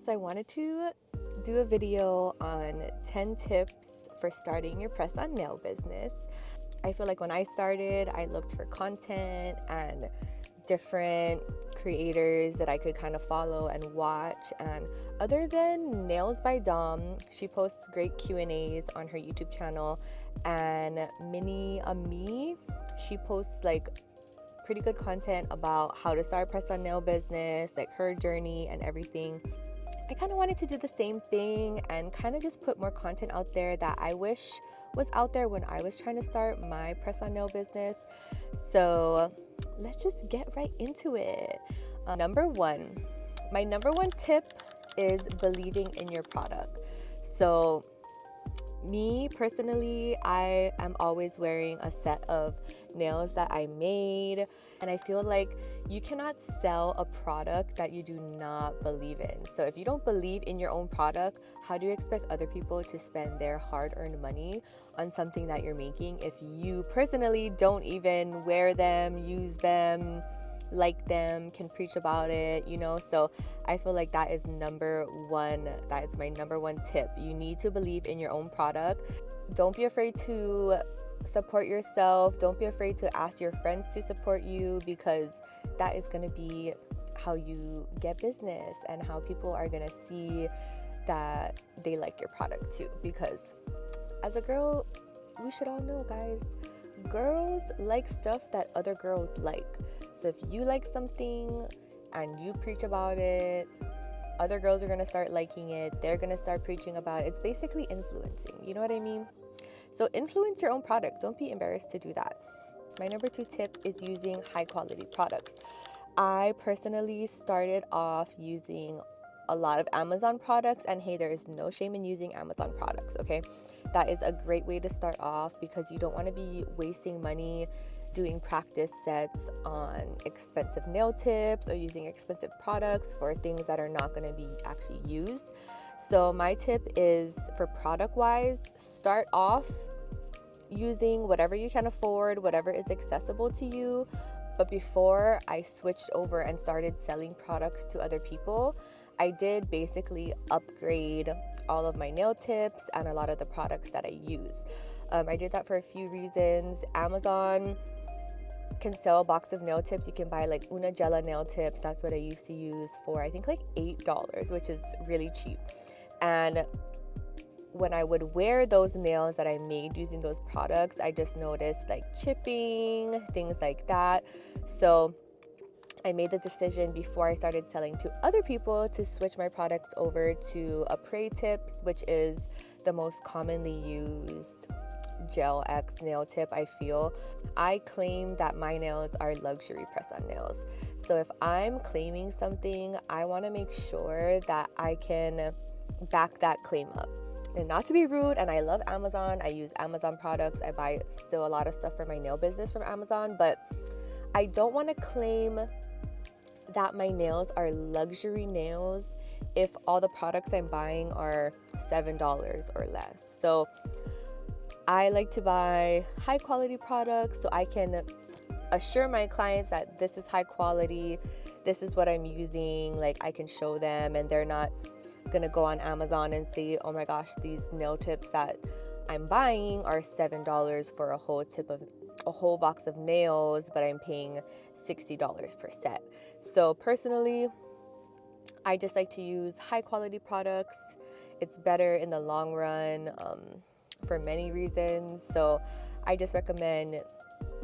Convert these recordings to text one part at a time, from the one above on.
So I wanted to do a video on 10 tips for starting your press-on nail business. I feel like when I started, I looked for content and different creators that I could kind of follow and watch. And other than Nails by Dom, she posts great Q&As on her YouTube channel, and Mini Ami, she posts like pretty good content about how to start a press-on nail business, like her journey and everything. I kind of wanted to do the same thing and kind of just put more content out there that I wish was out there when I was trying to start my press-on nail business. So let's just get right into it. My number one tip is believing in your product. So me personally, I am always wearing a set of nails that I made, and I feel like you cannot sell a product that you do not believe in. So if you don't believe in your own product, how do you expect other people to spend their hard-earned money on something that you're making if you personally don't even wear them, use them, like them, can preach about it, you know? So I feel like that is my number one tip. You need to believe in your own product. Don't be afraid to support yourself. Don't be afraid to ask your friends to support you, because that is going to be how you get business and how people are going to see that they like your product too. Because as a girl, we should all know, guys, girls like stuff that other girls like. So if you like something and you preach about it, other girls are going to start liking it. They're going to start preaching about it. It's basically influencing. You know what I mean? So influence your own product. Don't be embarrassed to do that. My number 2 tip is using high quality products. I personally started off using a lot of Amazon products, and hey, there is no shame in using Amazon products, okay? That is a great way to start off, because you don't want to be wasting money doing practice sets on expensive nail tips or using expensive products for things that are not going to be actually used. So my tip is, for product wise, start off using whatever you can afford, whatever is accessible to you. But before I switched over and started selling products to other people, I did basically upgrade all of my nail tips and a lot of the products that I use. I did that for a few reasons. Amazon can sell a box of nail tips. You can buy like Una Gela nail tips. That's what I used to use for, I think, like $8, which is really cheap. And when I would wear those nails that I made using those products, I just noticed like chipping, things like that. So I made the decision before I started selling to other people to switch my products over to Apres Tips, which is the most commonly used Gel X nail tip. I claim that my nails are luxury press-on nails. So if I'm claiming something, I want to make sure that I can back that claim up. And not to be rude, and I love Amazon. I use Amazon products. I buy still a lot of stuff for my nail business from Amazon, but I don't want to claim that my nails are luxury nails if all the products I'm buying are $7 or less. So I like to buy high quality products so I can assure my clients that this is high quality, this is what I'm using. Like, I can show them, and they're not gonna go on Amazon and say, oh my gosh, these nail tips that I'm buying are $7 for a whole box of nails, but I'm paying $60 per set. So personally, I just like to use high quality products. It's better in the long run, for many reasons. So I just recommend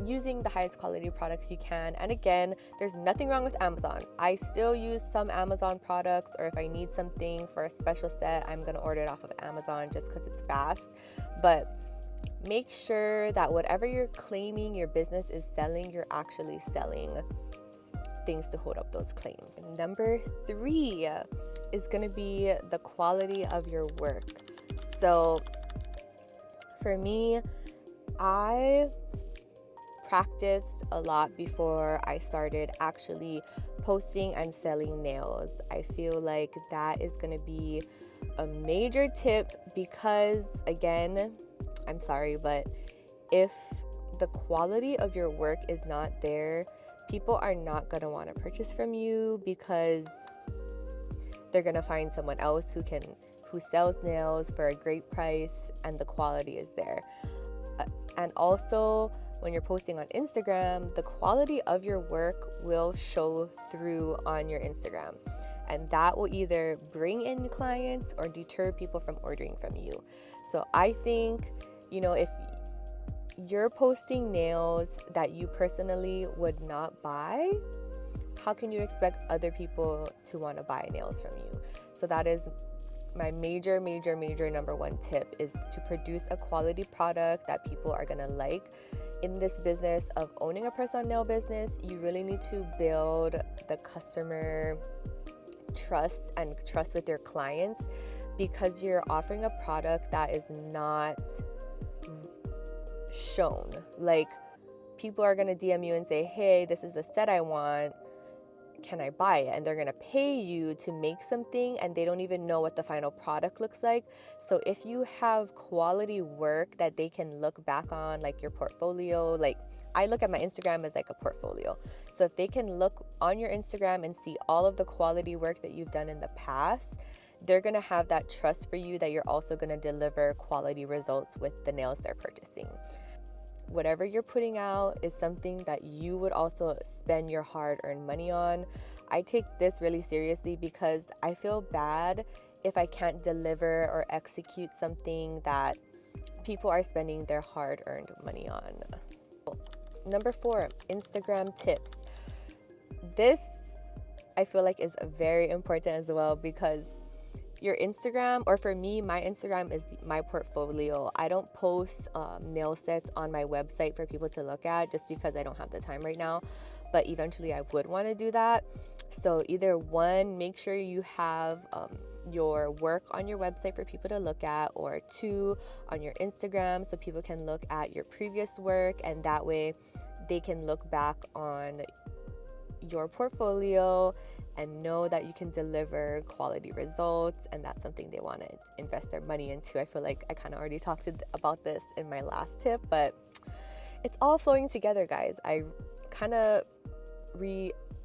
using the highest quality products you can. And again, there's nothing wrong with Amazon. I still use some Amazon products, or if I need something for a special set, I'm gonna order it off of Amazon just because it's fast. But make sure that whatever you're claiming your business is selling, you're actually selling things to hold up those claims. Number 3 is gonna be the quality of your work. So for me, I practiced a lot before I started actually posting and selling nails. I feel like that is going to be a major tip, because again, I'm sorry, but if the quality of your work is not there, people are not going to want to purchase from you, because they're gonna find someone else who sells nails for a great price and the quality is there. And also, when you're posting on Instagram, the quality of your work will show through on your Instagram. And that will either bring in clients or deter people from ordering from you. So I think, if you're posting nails that you personally would not buy, how can you expect other people to want to buy nails from you? So that is my major number one tip, is to produce a quality product that people are gonna like. In this business of owning a press-on nail business, you really need to build the customer trust and trust with your clients, because you're offering a product that is not shown. Like, people are gonna DM you and say, hey, this is the set I want, can I buy it? And they're gonna pay you to make something and they don't even know what the final product looks like. So if you have quality work that they can look back on, like your portfolio, like I look at my Instagram as like a portfolio. So if they can look on your Instagram and see all of the quality work that you've done in the past, they're gonna have that trust for you that you're also gonna deliver quality results with the nails they're purchasing. Whatever you're putting out is something that you would also spend your hard-earned money on. I take this really seriously because I feel bad if I can't deliver or execute something that people are spending their hard-earned money on. Number 4, Instagram tips. This, I feel like, is very important as well, because your Instagram, or for me, my Instagram is my portfolio. I don't post nail sets on my website for people to look at just because I don't have the time right now, but eventually I would want to do that. So either one, make sure you have your work on your website for people to look at, or 2, on your Instagram so people can look at your previous work, and that way they can look back on your portfolio and know that you can deliver quality results, and that's something they want to invest their money into. I feel like I kind of already talked about this in my last tip, but it's all flowing together, guys. I kind of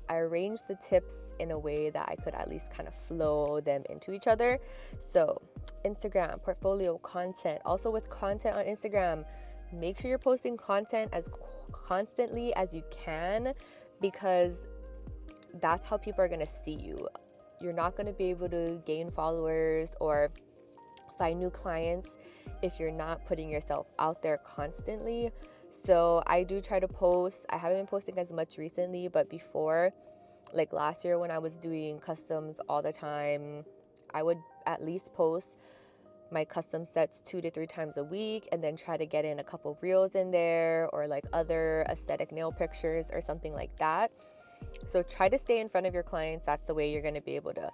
arranged the tips in a way that I could at least kind of flow them into each other. So Instagram, portfolio, content. Also with content on Instagram, make sure you're posting content as constantly as you can, because that's how people are going to see you. You're not going to be able to gain followers or find new clients if you're not putting yourself out there constantly. So I do try to post. I haven't been posting as much recently, but before, like last year when I was doing customs all the time, I would at least post my custom sets 2 to 3 times a week, and then try to get in a couple reels in there, or like other aesthetic nail pictures or something like that. So try to stay in front of your clients. That's the way you're going to be able to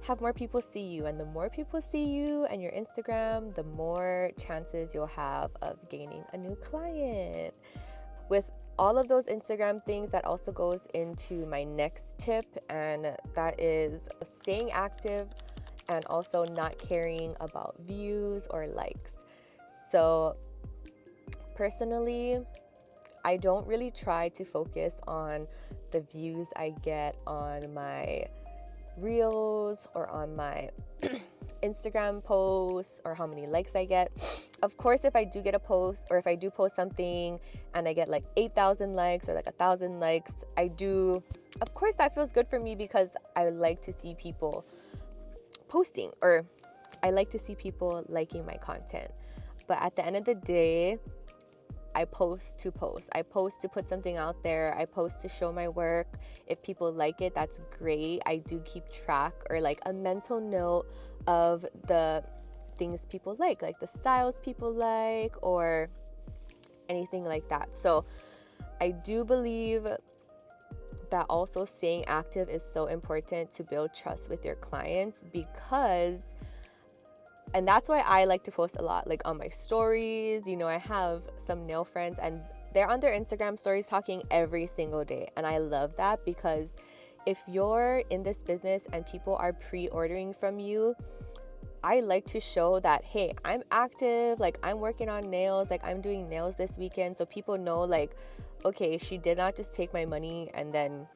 have more people see you. And the more people see you and your Instagram, the more chances you'll have of gaining a new client. With all of those Instagram things, that also goes into my next tip, and that is staying active and also not caring about views or likes. So personally, I don't really try to focus on the views I get on my reels or on my Instagram posts, or how many likes I get. Of course, if I do get a post, or if I do post something and I get like 8,000 likes or like 1,000 likes, of course that feels good for me, because I like to see people posting, or I like to see people liking my content. But at the end of the day, I post to post. I post to put something out there. I post to show my work. If people like it, that's great. I do keep track, or like a mental note of the things people like the styles people like, or anything like that. So I do believe that also staying active is so important to build trust with your clients, because and that's why I like to post a lot, like on my stories. I have some nail friends and they're on their Instagram stories talking every single day. And I love that, because if you're in this business and people are pre-ordering from you, I like to show that, hey, I'm active, like I'm working on nails, like I'm doing nails this weekend. So people know, like, okay, she did not just take my money and then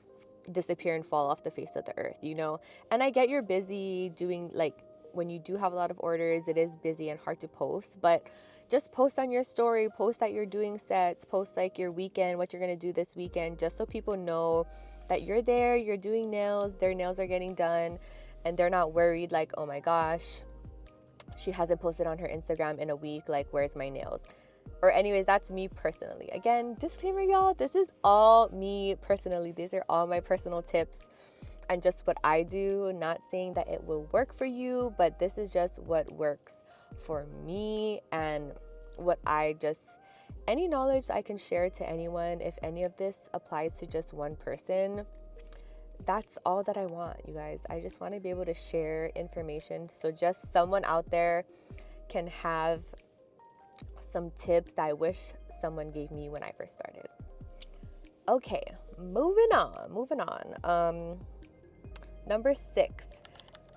disappear and fall off the face of the earth, you know? And I get you're busy doing, like, when you do have a lot of orders, it is busy and hard to post, but just post on your story, post that you're doing sets, post like your weekend, what you're gonna do this weekend, just so people know that you're there, you're doing nails, their nails are getting done, and they're not worried like, oh my gosh, she hasn't posted on her Instagram in a week, like, where's my nails? Or anyways, that's me personally. Again, disclaimer, y'all, this is all me personally. These are all my personal tips and just what I do. Not saying that it will work for you, but this is just what works for me and what I just, any knowledge I can share to anyone. If any of this applies to just one person, that's all that I want, you guys. I just want to be able to share information so just someone out there can have some tips that I wish someone gave me when I first started. Okay, moving on. Number 6,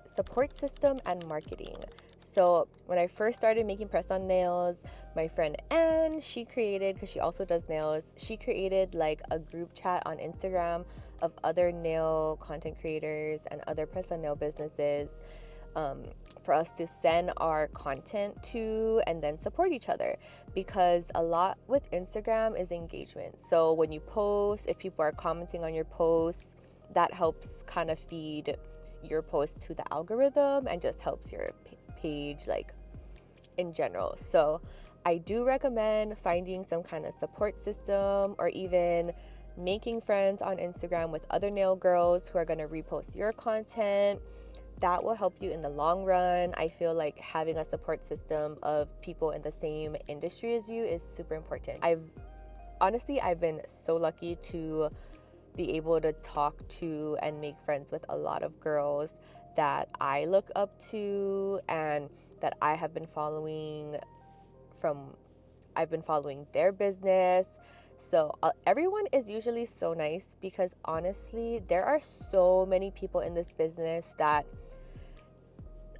support system and marketing. So when I first started making press-on nails, my friend Anne, she created, because she also does nails, she created like a group chat on Instagram of other nail content creators and other press-on nail businesses, for us to send our content to and then support each other, because a lot with Instagram is engagement. So when you post, if people are commenting on your posts, that helps kind of feed your post to the algorithm and just helps your page like in general. So I do recommend finding some kind of support system, or even making friends on Instagram with other nail girls who are going to repost your content. That will help you in the long run. I feel like having a support system of people in the same industry as you is super important. I've been so lucky to be able to talk to and make friends with a lot of girls that I look up to and that I have been following I've been following their business. So everyone is usually so nice, because honestly, there are so many people in this business that,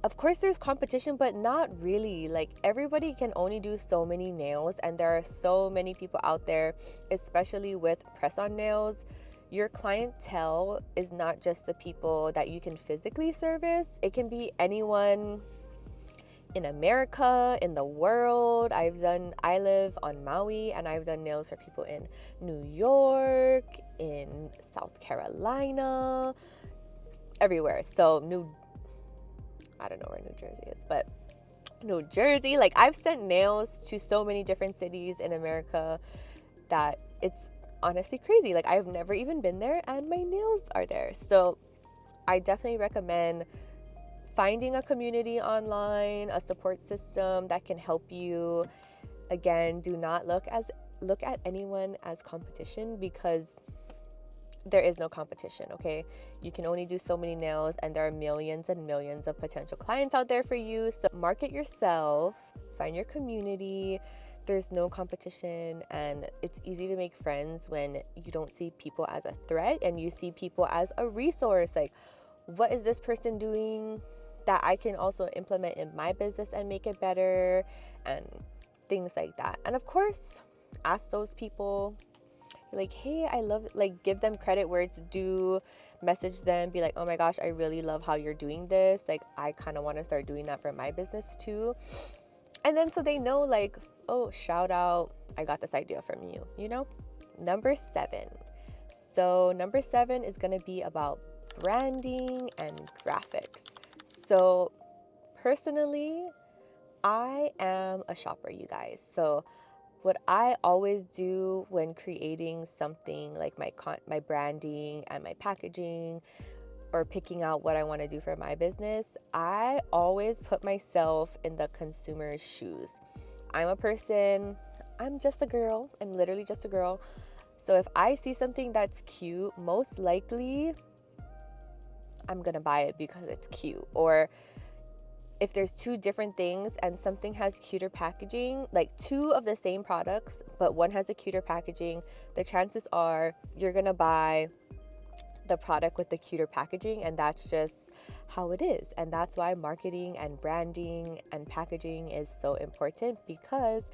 of course there's competition, but not really. Like, everybody can only do so many nails, and there are so many people out there, especially with press-on nails. Your clientele is not just the people that you can physically service. It can be anyone in America, in the world. I live on Maui, and I've done nails for people in New York, in South Carolina, everywhere. So I don't know where New Jersey is, but New Jersey, like, I've sent nails to so many different cities in America that it's honestly crazy. Like, I've never even been there and my nails are there. So I definitely recommend finding a community online, a support system that can help you. Again, do not look at anyone as competition, because there is no competition, okay? You can only do so many nails, and there are millions and millions of potential clients out there for you. So market yourself, find your community. There's no competition, and it's easy to make friends when you don't see people as a threat and you see people as a resource. Like, what is this person doing that I can also implement in my business and make it better, and things like that. And of course, ask those people, like, hey, I love, like, give them credit where it's due. Message them, be like, oh my gosh, I really love how you're doing this. Like, I kind of want to start doing that for my business too. And then so they know, like, oh, shout out, I got this idea from you, you know? Number 7. So number 7 is going to be about branding and graphics. So personally, I am a shopper, you guys. So what I always do when creating something like my branding and my packaging, or picking out what I want to do for my business, I always put myself in the consumer's shoes. I'm just a girl. I'm literally just a girl. So if I see something that's cute, most likely I'm gonna buy it because it's cute. Or if there's 2 different things and something has cuter packaging, like 2 of the same products, but one has a cuter packaging, the chances are you're gonna buy the product with the cuter packaging, and that's just how it is. And that's why marketing and branding and packaging is so important, because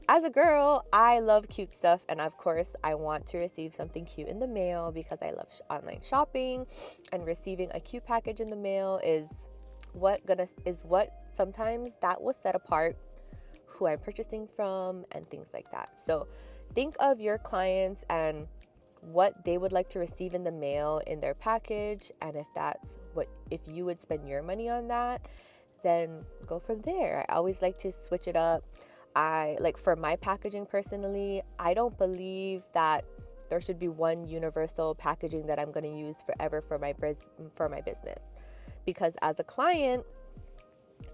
as a girl, I love cute stuff, and of course I want to receive something cute in the mail because I love online shopping, and receiving a cute package in the mail is what sometimes that will set apart who I'm purchasing from and things like that. So think of your clients and what they would like to receive in the mail in their package, and if you would spend your money on that, then go from there. I always like to switch it up. I like, for my packaging personally, I don't believe that there should be one universal packaging that I'm going to use forever for my business, because as a client,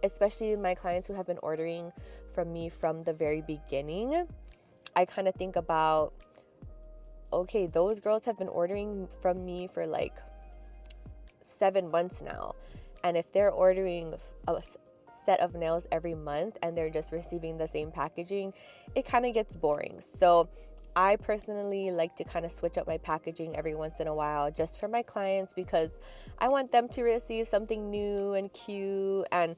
especially my clients who have been ordering from me from the very beginning, I kind of think about, okay, those girls have been ordering from me for like 7 months now, and if they're ordering a set of nails every month and they're just receiving the same packaging, it kind of gets boring. So I personally like to kind of switch up my packaging every once in a while just for my clients, because I want them to receive something new and cute, and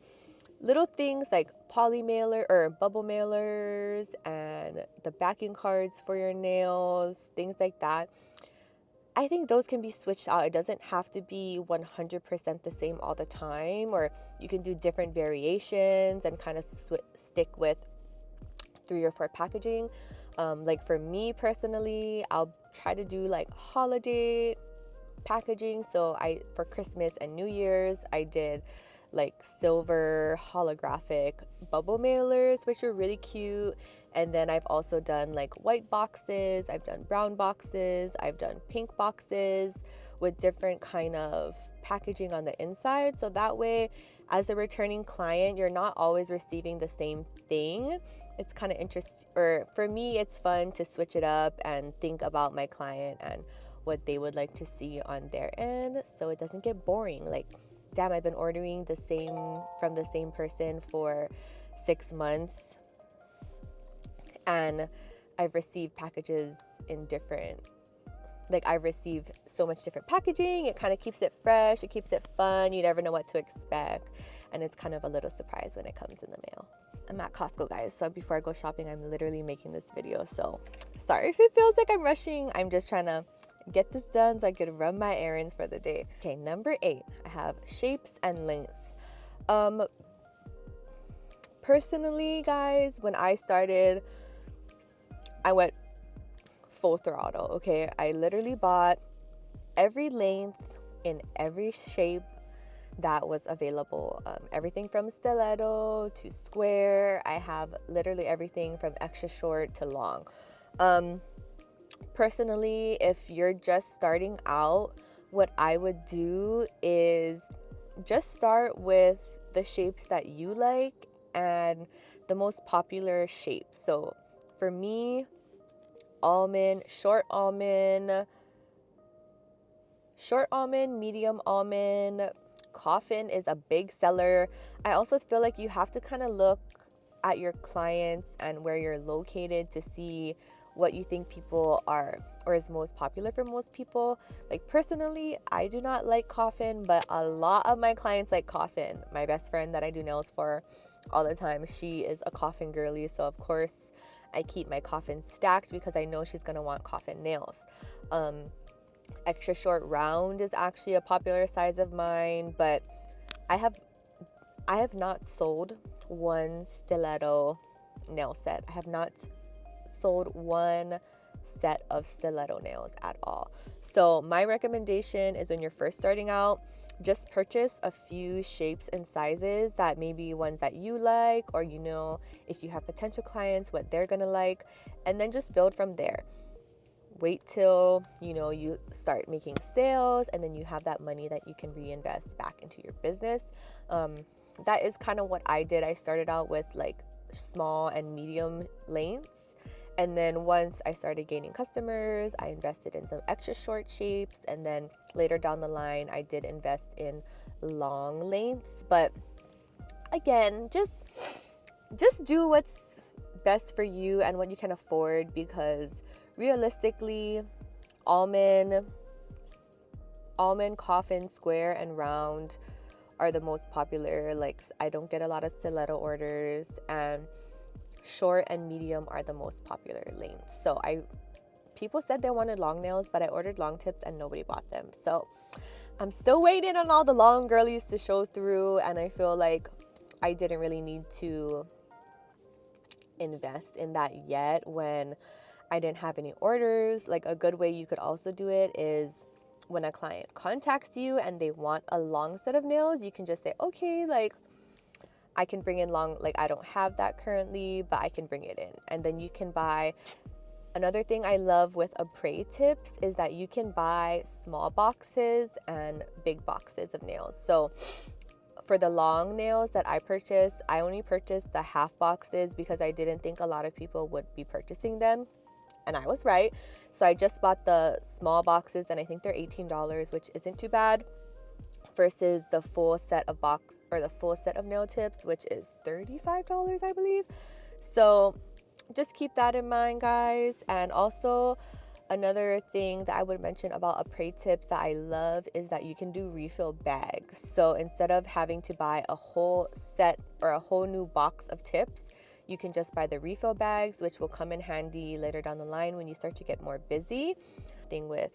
little things like poly mailer or bubble mailers and the backing cards for your nails, things like that. I think those can be switched out. It doesn't have to be 100% the same all the time, or you can do different variations and kind of stick with 3 or 4 packaging. Like for me personally, I'll try to do like holiday packaging. So for Christmas and New Year's, I did like silver holographic bubble mailers, which are really cute. And then I've also done like white boxes, I've done brown boxes, I've done pink boxes with different kind of packaging on the inside. So that way, as a returning client, you're not always receiving the same thing. It's kind of interesting, or for me, it's fun to switch it up and think about my client and what they would like to see on their end, so it doesn't get boring. Like, damn, I've been ordering from the same person for 6 months, and I've received packages in different, like I've received so much different packaging. It kind of keeps it fresh, it keeps it fun. You never know what to expect, and it's kind of a little surprise when it comes in the mail. I'm at Costco, guys, so before I go shopping, I'm literally making this video, so sorry if it feels like I'm rushing. I'm just trying to get this done so I could run my errands for the day. Okay, number 8, I have shapes and lengths. Personally, guys, when I started, I went full throttle. Okay, I literally bought every length in every shape that was available. Everything from stiletto to square. I have literally everything from extra short to long. Personally, if you're just starting out, what I would do is just start with the shapes that you like and the most popular shapes. So for me, almond, short almond, medium almond, coffin is a big seller. I also feel like you have to kind of look at your clients and where you're located to see what you think people are or is most popular for most people. Like personally, I do not like coffin, but a lot of my clients like coffin. My best friend that I do nails for all the time, she is a coffin girly, so of course I keep my coffin stacked because I know she's gonna want coffin nails. Extra short round is actually a popular size of mine, but I have not sold one stiletto nail set. I have not sold one set of stiletto nails at all. So my recommendation is, when you're first starting out, just purchase a few shapes and sizes that maybe ones that you like, or you know, if you have potential clients, what they're gonna like, and then just build from there. Wait till you start making sales, and then you have that money that you can reinvest back into your business. That is kind of what I did. I started out with like small and medium lengths, and then once I started gaining customers, I invested in some extra short shapes, and then later down the line I did invest in long lengths. But again, just do what's best for you and what you can afford, because realistically, almond, coffin, square, and round are the most popular. Like, I don't get a lot of stiletto orders, and short and medium are the most popular lanes. So people said they wanted long nails, but I ordered long tips and nobody bought them. So I'm still waiting on all the long girlies to show through, and I feel like I didn't really need to invest in that yet when I didn't have any orders. Like, a good way you could also do it is when a client contacts you and they want a long set of nails, you can just say, okay, like, I can bring in long, like, I don't have that currently, but I can bring it in. And then you can buy. Another thing I love with Apres Tips is that you can buy small boxes and big boxes of nails. So for the long nails that I purchased, I only purchased the half boxes because I didn't think a lot of people would be purchasing them. And I was right. So I just bought the small boxes, and I think they're $18, which isn't too bad, versus the full set of the full set of nail tips, which is $35, I believe. So just keep that in mind, guys. And also, another thing that I would mention about Apres Tips that I love is that you can do refill bags. So instead of having to buy a whole set or a whole new box of tips, you can just buy the refill bags, which will come in handy later down the line when you start to get more busy. Thing with